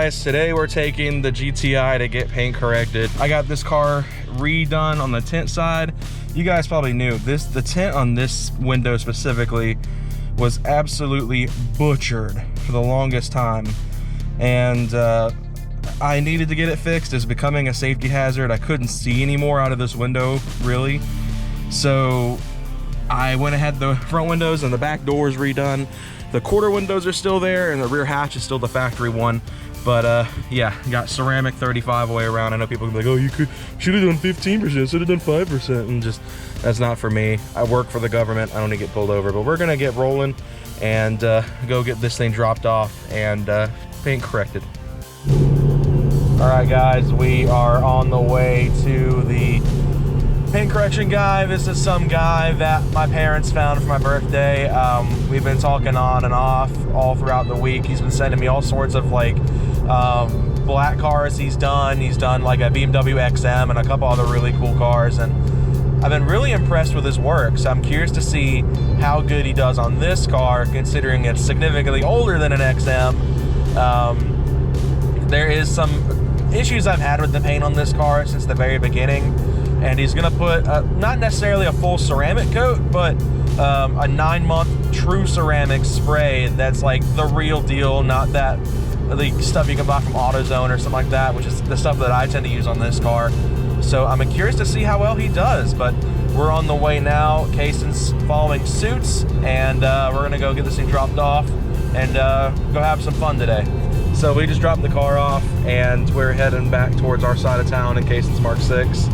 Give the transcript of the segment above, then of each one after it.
guys, today we're taking the GTI to get paint corrected. I got this car redone on the tint side. You guys probably knew this, the tint on this window specifically was absolutely butchered for the longest time, and I needed to get it fixed. It's becoming a safety hazard. I couldn't see anymore out of this window, really. So I went ahead, the front windows and the back doors redone. The quarter windows are still there, and the rear hatch is still the factory one. But yeah, got ceramic 35 all the way around. I know people can be like, oh, you should have done 15%, should have done 5%, and just, that's not for me. I work for the government. I don't need to get pulled over, but we're gonna get rolling and go get this thing dropped off and paint corrected. All right, guys, we are on the way to the paint correction guy. This is some guy that my parents found for my birthday. We've been talking on and off all throughout the week. He's been sending me all sorts of like black cars he's done. He's done like a BMW XM and a couple other really cool cars, and I've been really impressed with his work. So I'm curious to see how good he does on this car, considering it's significantly older than an XM. There is some issues I've had with the paint on this car since the very beginning, and he's gonna put not necessarily a full ceramic coat, but a 9-month true ceramic spray that's like the real deal, not that the stuff you can buy from AutoZone or something like that, which is the stuff that I tend to use on this car. So I'm curious to see how well he does, but we're on the way now. Cason's following suits, and we're gonna go get this thing dropped off and go have some fun today. So we just dropped the car off and we're heading back towards our side of town in Cason's Mark 6.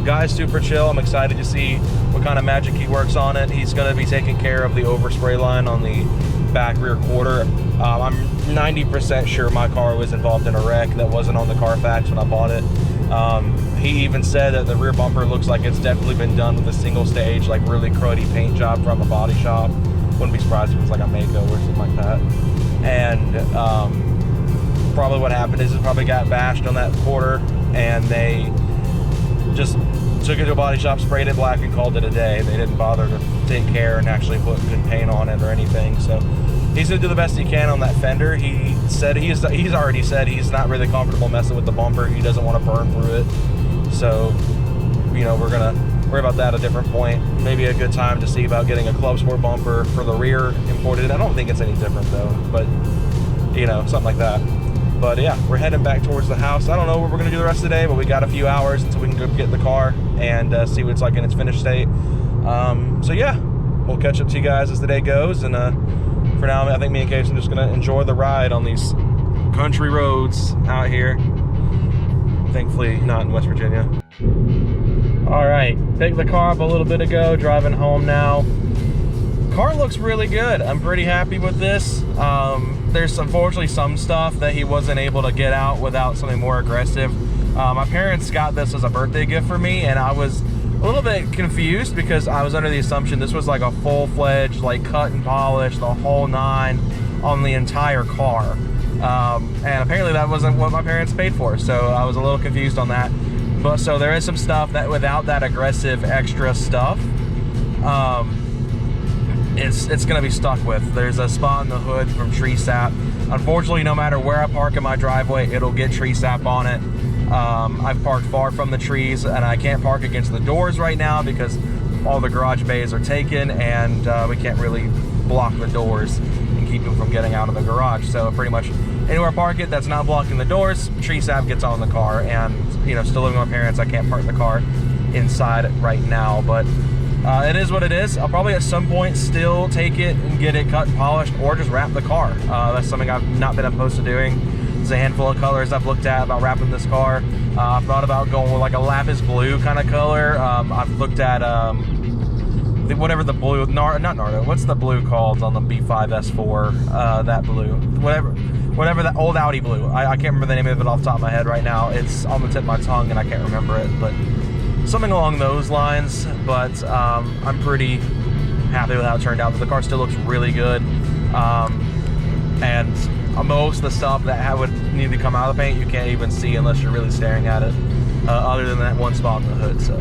Guy's super chill. I'm excited to see what kind of magic he works on it. He's going to be taking care of the overspray line on the back rear quarter. I'm 90% sure my car was involved in a wreck that wasn't on the Carfax when I bought it. He even said that the rear bumper looks like it's definitely been done with a single stage, like really cruddy paint job from a body shop. Wouldn't be surprised if it was like a Mako or something like that. And probably what happened is it probably got bashed on that quarter, and they just took it to a body shop, sprayed it black, and called it a day. They didn't bother to take care and actually put good paint on it or anything. So he's gonna do the best he can on that fender. He said he's already said he's not really comfortable messing with the bumper. He doesn't want to burn through it. So, you know, we're gonna worry about that at a different point. Maybe a good time to see about getting a Club Sport bumper for the rear imported. I don't think it's any different though, but you know, something like that. But yeah, we're heading back towards the house. I don't know what we're gonna do the rest of the day, but we got a few hours until we can go get in the car and see what it's like in its finished state. So yeah, we'll catch up to you guys as the day goes. And for now, I think me and Casey are just gonna enjoy the ride on these country roads out here. Thankfully, not in West Virginia. All right, picked the car up a little bit ago, driving home now. Car looks really good. I'm pretty happy with this. There's unfortunately some stuff that he wasn't able to get out without something more aggressive. My parents got this as a birthday gift for me, and I was a little bit confused because I was under the assumption this was like a full-fledged, like cut and polish, the whole 9 on the entire car. And apparently that wasn't what my parents paid for, so I was a little confused on that. But so there is some stuff that without that aggressive extra stuff, it's gonna be stuck with. There's a spot in the hood from tree sap. Unfortunately, no matter where I park in my driveway, it'll get tree sap on it. I've parked far from the trees, and I can't park against the doors right now because all the garage bays are taken, and we can't really block the doors and keep them from getting out of the garage. So pretty much anywhere I park it that's not blocking the doors, tree sap gets on the car. And you know, still living with my parents, I can't park the car inside right now, but it is what it is. I'll probably at some point still take it and get it cut and polished, or just wrap the car. That's something I've not been opposed to doing. There's a handful of colors I've looked at about wrapping this car. I've thought about going with like a lapis blue kind of color. I've looked at whatever the blue, not Nardo, what's the blue called on the B5 S4? That blue, whatever that old Audi blue. I can't remember the name of it off the top of my head right now. It's on the tip of my tongue and I can't remember it, but something along those lines. But I'm pretty happy with how it turned out. The car still looks really good, and most of the stuff that would need to come out of the paint you can't even see unless you're really staring at it, other than that one spot in the hood. So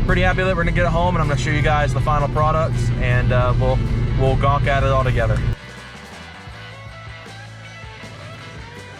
pretty happy that we're gonna get it home, and I'm gonna show you guys the final product, and we'll gawk at it all together.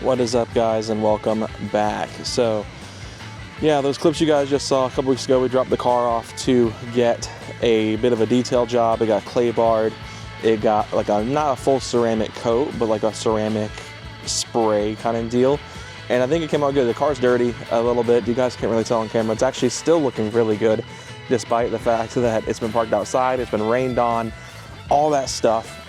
What is up, guys, and welcome back. So yeah, those clips you guys just saw a couple weeks ago, we dropped the car off to get a bit of a detail job. It got clay barred. It got like not a full ceramic coat, but like a ceramic spray kind of deal. And I think it came out good. The car's dirty a little bit. You guys can't really tell on camera. It's actually still looking really good, despite the fact that it's been parked outside, it's been rained on, all that stuff.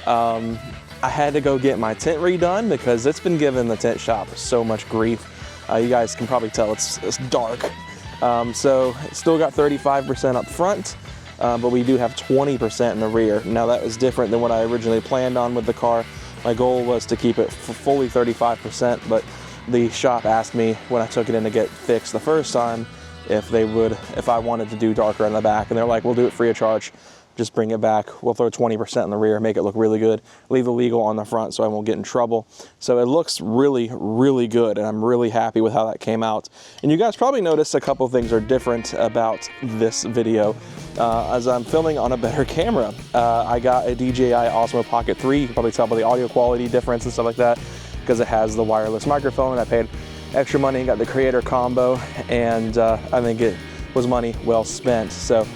I had to go get my tint redone because it's been giving the tint shop so much grief. You guys can probably tell it's dark. So it's still got 35% up front, but we do have 20% in the rear. Now that is different than what I originally planned on with the car. My goal was to keep it fully 35%, but the shop asked me when I took it in to get fixed the first time if I wanted to do darker in the back, and they're like, we'll do it free of charge. Just bring it back. We'll throw 20% in the rear, make it look really good. Leave the legal on the front so I won't get in trouble. So it looks really, really good, and I'm really happy with how that came out. And you guys probably noticed a couple things are different about this video as I'm filming on a better camera. I got a DJI Osmo Pocket 3. You can probably tell by the audio quality difference and stuff like that because it has the wireless microphone. I paid extra money and got the creator combo, and I think it was money well spent. So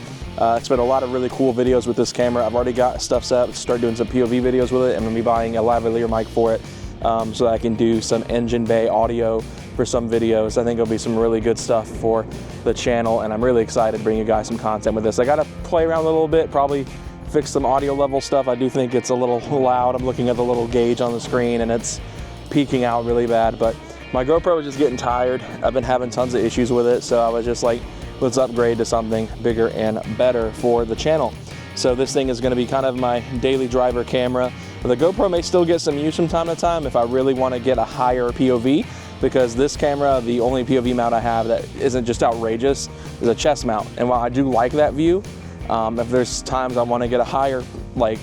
it's been a lot of really cool videos with this camera. I've already got stuff set up to start doing some POV videos with it. I'm gonna be buying a lavalier mic for it so that I can do some engine bay audio for some videos. I think it'll be some really good stuff for the channel, and I'm really excited to bring you guys some content with this. I gotta play around a little bit, probably fix some audio level stuff. I do think it's a little loud. I'm looking at the little gauge on the screen and it's peaking out really bad, but my GoPro was just getting tired. I've been having tons of issues with it, so I was just like, let's upgrade to something bigger and better for the channel. So this thing is going to be kind of my daily driver camera. The GoPro may still get some use from time to time if I really want to get a higher POV, because this camera, the only POV mount I have that isn't just outrageous is a chest mount. And while I do like that view, if there's times I want to get a higher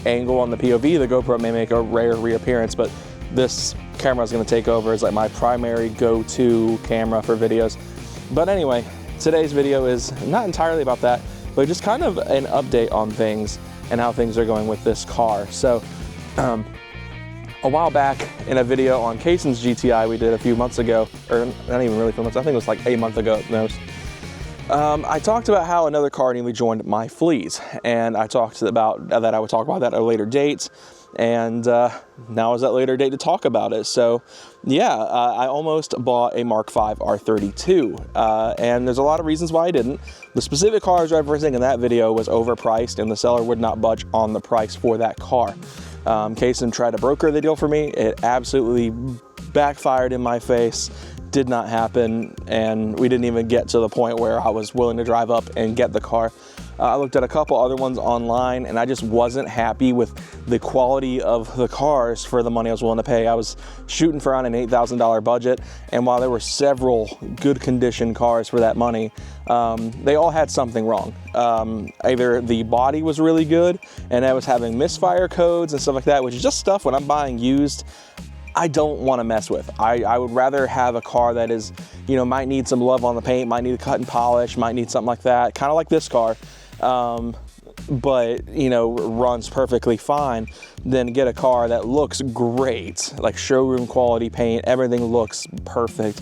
angle on the POV, the GoPro may make a rare reappearance, but this camera is going to take over as like my primary go-to camera for videos. But anyway, today's video is not entirely about that, but just kind of an update on things and how things are going with this car. So a while back in a video on Kason's GTI we did a few months ago, or not even really a few months, I think it was like a month ago at most, I talked about how another car nearly joined my fleet, and I talked about that I would talk about that at a later date. And now is that later date to talk about it. So yeah, I almost bought a Mark V R32, and there's a lot of reasons why I didn't. The specific car I was referencing in that video was overpriced, and the seller would not budge on the price for that car. Kason tried to broker the deal for me. It absolutely backfired in my face. Did not happen, and we didn't even get to the point where I was willing to drive up and get the car. I looked at a couple other ones online, and I just wasn't happy with the quality of the cars for the money I was willing to pay. I was shooting for around an $8,000 budget, and while there were several good condition cars for that money, they all had something wrong. Either the body was really good, and I was having misfire codes and stuff like that, which is just stuff when I'm buying used I don't want to mess with. I would rather have a car that is, might need some love on the paint, might need a cut and polish, might need something like that, kind of like this car, but, runs perfectly fine, than get a car that looks great, like showroom quality paint, everything looks perfect,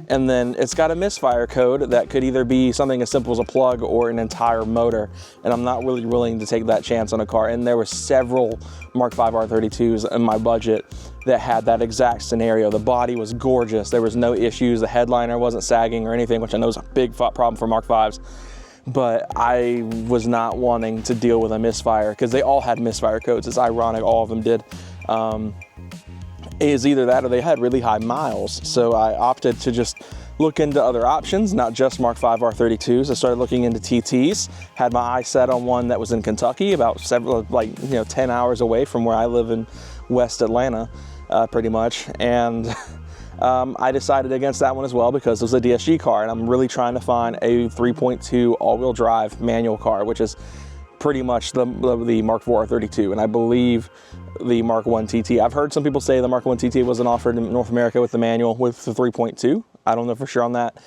and then it's got a misfire code that could either be something as simple as a plug or an entire motor, and I'm not really willing to take that chance on a car. And there were several Mark V R32s in my budget that had that exact scenario. The body was gorgeous, there was no issues, the headliner wasn't sagging or anything, which I know is a big problem for Mark Vs, but I was not wanting to deal with a misfire because they all had misfire codes. It's ironic, all of them did. Is either that or they had really high miles. So I opted to just look into other options, not just Mark V R32s. I started looking into TTs, had my eye set on one that was in Kentucky, about 10 hours away from where I live in West Atlanta, pretty much. And I decided against that one as well because it was a DSG car, and I'm really trying to find a 3.2 all-wheel drive manual car, which is pretty much the Mark IV R32, and I believe the Mark I TT. I've heard some people say the Mark I TT wasn't offered in North America with the manual with the 3.2. I don't know for sure on that,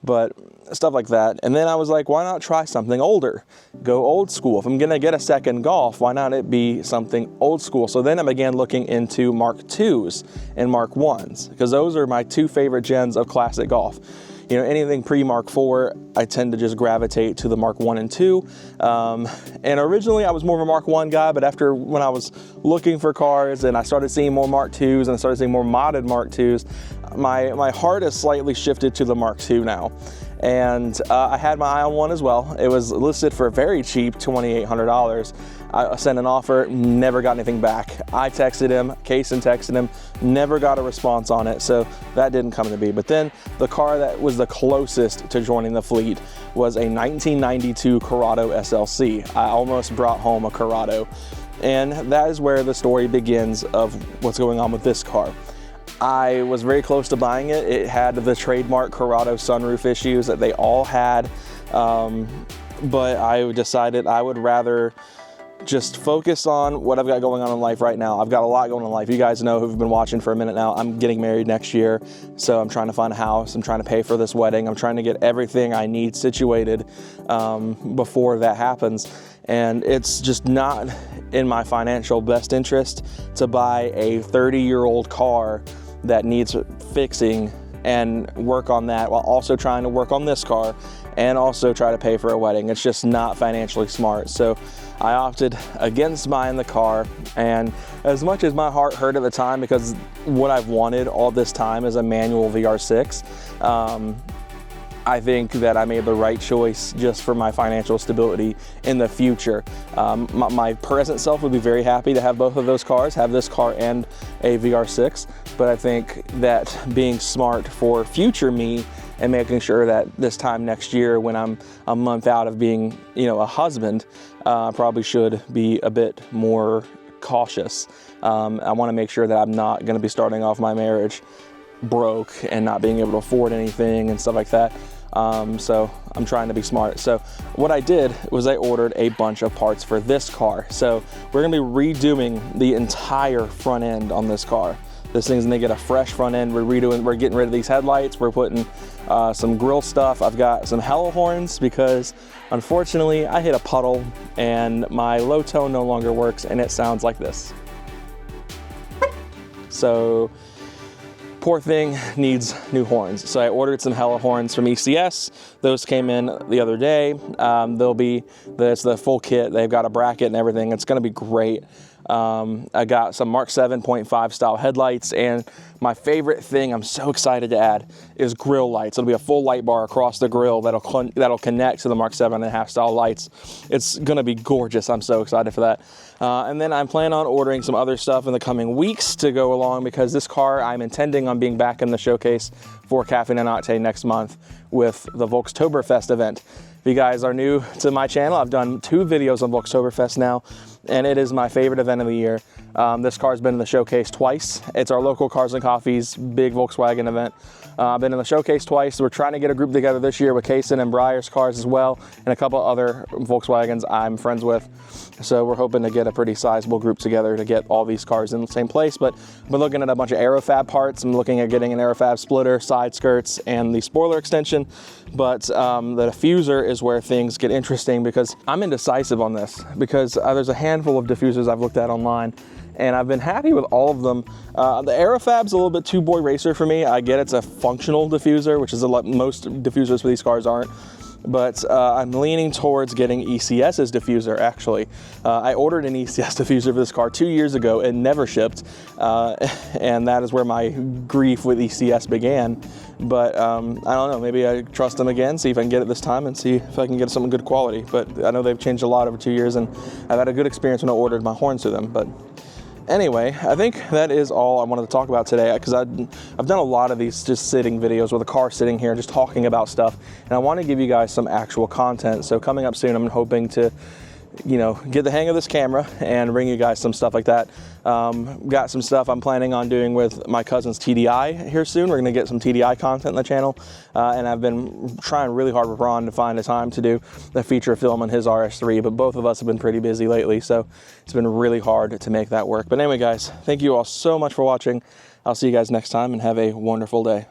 but stuff like that. And then I was like, why not try something older? Go old school. If I'm gonna get a second Golf, why not it be something old school? So then I began looking into Mark IIs and Mark Is, because those are my two favorite gens of classic Golf. You know, anything pre-Mark IV, I tend to just gravitate to the Mark I and II. And originally I was more of a Mark I guy, but after when I was looking for cars and I started seeing more Mark IIs and I started seeing more modded Mark IIs, my heart has slightly shifted to the Mark II now. And I had my eye on one as well. It was listed for very cheap, $2,800. I sent an offer, never got anything back. I texted him, Kaysen texted him, never got a response on it, so that didn't come to be. But then the car that was the closest to joining the fleet was a 1992 Corrado SLC. I almost brought home a Corrado. And that is where the story begins of what's going on with this car. I was very close to buying it. It had the trademark Corrado sunroof issues that they all had, but I decided I would rather just focus on what I've got going on in life right now. I've got a lot going on in life. You guys know who've been watching for a minute now, I'm getting married next year, so I'm trying to find a house. I'm trying to pay for this wedding. I'm trying to get everything I need situated before that happens. And it's just not in my financial best interest to buy a 30-year-old car that needs fixing and work on that while also trying to work on this car and also try to pay for a wedding. It's just not financially smart. So I opted against buying the car, and as much as my heart hurt at the time, because what I've wanted all this time is a manual VR6, I think that I made the right choice just for my financial stability in the future. My present self would be very happy to have both of those cars, have this car and a VR6, but I think that being smart for future me and making sure that this time next year when I'm a month out of being, you know, a husband, I probably should be a bit more cautious. I want to make sure that I'm not going to be starting off my marriage broke and not being able to afford anything and stuff like that. So I'm trying to be smart. So what I did was I ordered a bunch of parts for this car. So we're gonna be redoing the entire front end on this car. This thing's gonna get a fresh front end. We're getting rid of these headlights. We're putting some grill stuff. I've got some hella horns because unfortunately I hit a puddle and my low tone no longer works and it sounds like this. So poor thing needs new horns. So I ordered some hella horns from ECS. Those came in the other day. It's the full kit. They've got a bracket and everything. It's gonna be great. I got some Mark 7.5 style headlights, and my favorite thing I'm so excited to add is grill lights. It'll be a full light bar across the grill that'll connect to the Mark 7.5 style lights. It's gonna be gorgeous. I'm so excited for that. And then I'm planning on ordering some other stuff in the coming weeks to go along, because this car, I'm intending on being back in the showcase for Caffeine and Octane next month with the Volkstoberfest event. If you guys are new to my channel, I've done 2 videos on Volkstoberfest now, and it is my favorite event of the year. This car's been in the showcase twice. It's our local Cars and Coffees big Volkswagen event. I've been in the showcase twice. We're trying to get a group together this year with Kaysen and Breyer's cars as well, and a couple other Volkswagens I'm friends with. So we're hoping to get a pretty sizable group together to get all these cars in the same place. But I've been looking at a bunch of Aerofab parts. I'm looking at getting an Aerofab splitter, side skirts, and the spoiler extension. But the diffuser is where things get interesting, because I'm indecisive on this, because there's a handful of diffusers I've looked at online, and I've been happy with all of them. The Aerofab's a little bit too boy racer for me. I get it's a functional diffuser, which is most diffusers for these cars aren't. But I'm leaning towards getting ECS's diffuser, actually. I ordered an ECS diffuser for this car 2 years ago and never shipped. And that is where my grief with ECS began. But I don't know, maybe I trust them again, see if I can get it this time and see if I can get something good quality. But I know they've changed a lot over 2 years, and I've had a good experience when I ordered my horns to them. But anyway, I think that is all I wanted to talk about today, because I've done a lot of these just sitting videos with a car sitting here just talking about stuff, and I want to give you guys some actual content. So coming up soon, I'm hoping to, you know, get the hang of this camera and bring you guys some stuff like that. Got some stuff I'm planning on doing with my cousin's TDI here soon. We're gonna get some TDI content on the channel, and I've been trying really hard with Ron to find a time to do the feature film on his RS3, but both of us have been pretty busy lately, so it's been really hard to make that work. But anyway, guys, thank you all so much for watching. I'll see you guys next time, and have a wonderful day.